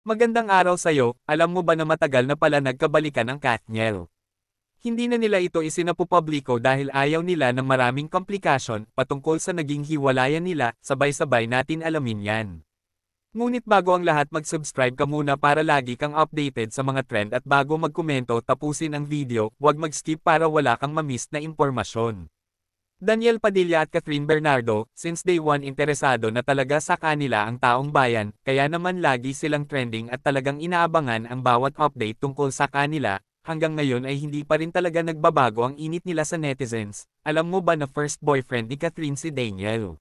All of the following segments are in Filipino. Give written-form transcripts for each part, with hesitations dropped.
Magandang araw sa'yo, alam mo ba na matagal na pala nagkabalikan ang Katniel? Hindi na nila ito isinapupubliko dahil ayaw nila ng maraming komplikasyon patungkol sa naging hiwalayan nila, sabay-sabay natin alamin yan. Ngunit bago ang lahat mag-subscribe ka muna para lagi kang updated sa mga trend at bago magkomento tapusin ang video, huwag mag-skip para wala kang mamiss na impormasyon. Daniel Padilla at Catherine Bernardo, since day one interesado na talaga sa kanila ang taong bayan, kaya naman lagi silang trending at talagang inaabangan ang bawat update tungkol sa kanila, hanggang ngayon ay hindi pa rin talaga nagbabago ang init nila sa netizens. Alam mo ba na first boyfriend ni Catherine si Daniel?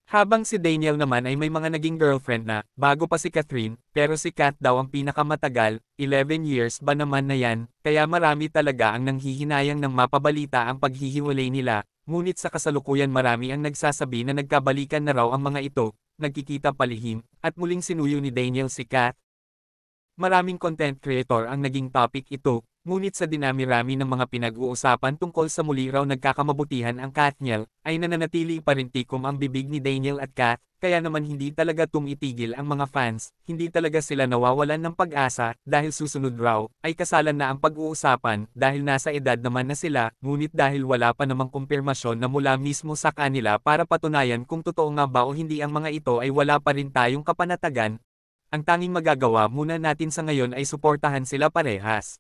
Habang si Daniel naman ay may mga naging girlfriend na, bago pa si Catherine, pero si Kat daw ang pinakamatagal, 11 years ba naman na yan, kaya marami talaga ang nanghihinayang ng mapabalita ang paghihiwalay nila. Ngunit sa kasalukuyan marami ang nagsasabi na nagkabalikan na raw ang mga ito, nagkikita palihim, at muling sinuyo ni Daniel si Kat. Maraming content creator ang naging topic ito, ngunit sa dinami-rami ng mga pinag-uusapan tungkol sa muli raw nagkakamabutihan ang Katniel, ay nananatili pa rin tikom ang bibig ni Daniel at Kat, kaya naman hindi talaga tumitigil ang mga fans, hindi talaga sila nawawalan ng pag-asa, dahil susunod raw, ay kasalan na ang pag-uusapan, dahil nasa edad naman na sila, ngunit dahil wala pa namang kumpirmasyon na mula mismo sa kanila para patunayan kung totoo nga ba o hindi ang mga ito ay wala pa rin tayong kapanatagan, ang tanging magagawa muna natin sa ngayon ay suportahan sila parehas.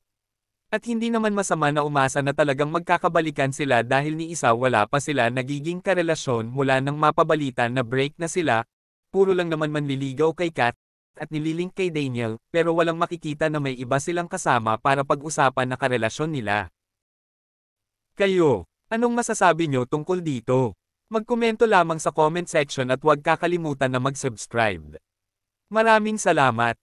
At hindi naman masama na umasa na talagang magkakabalikan sila dahil ni isa wala pa sila nagiging karelasyon mula nang mapabalita na break na sila, puro lang naman manliligaw kay Kat, at nililink kay Daniel, pero walang makikita na may iba silang kasama para pag-usapan na karelasyon nila. Kayo, anong masasabi nyo tungkol dito? Magkomento lamang sa comment section at huwag kakalimutan na mag-subscribe. Maraming salamat!